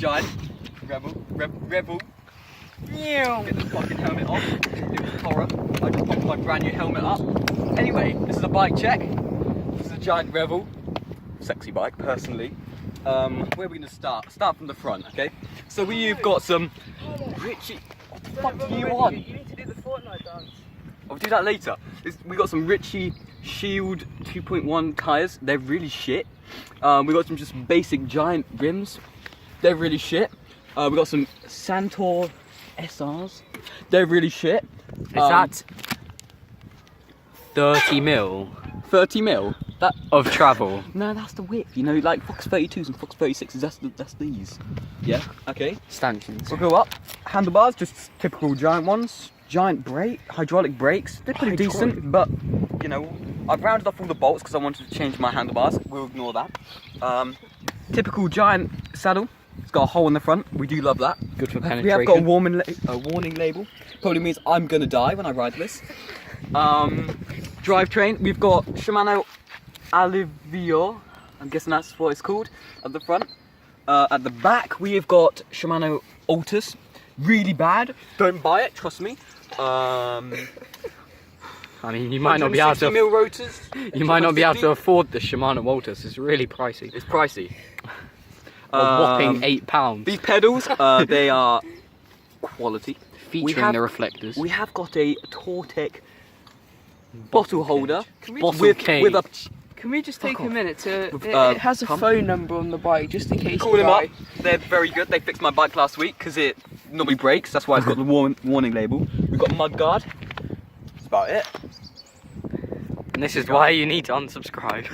giant rebel. Get the fucking helmet off. It was horror. I just popped my brand new helmet up. Anyway, this is a bike check. This is a giant rebel. Sexy bike, personally. Where are we gonna start? Start from the front, okay? So we've got some Richie. What the fuck do you want? You need to do the Fortnite dance. I'll do that later. We got some Richie Shield 2.1 tyres. They're really shit. We got some just basic giant rims. They're really shit. We got some Santor SRs. They're really shit. Is that 30 mil 30 mil? That of travel? No, that's the width. You know, like Fox 32s and Fox 36s. That's these. Yeah. Okay. Stanchions. We'll go up. Handlebars, just typical giant ones. Giant brake, hydraulic brakes. They're pretty decent, but you know, I've rounded off all the bolts because I wanted to change my handlebars. We'll ignore that. Typical giant saddle. It's got a hole in the front. We do love that. Good for penetration. We have got a warning label. Probably means I'm gonna die when I ride this. Drivetrain. We've got Shimano Alivio. I'm guessing that's what it's called at the front. At the back, we have got Shimano Altus. Really bad. Don't buy it. Trust me. I mean, you might not be able to. Mil rotors. You might not be able to afford the Shimano Walters. It's really pricey. It's pricey. A whopping £8. These pedals, they are quality. Featuring the reflectors. We have got a Tortec bottle holder With a. Can we just take a minute to... With, it has a pump. phone number on the bike, just in case Call you them up. buy. They're very good. They fixed my bike last week because it normally breaks. That's why it's got the warning label. We've got mud guard. That's about it. And this is why you need to unsubscribe.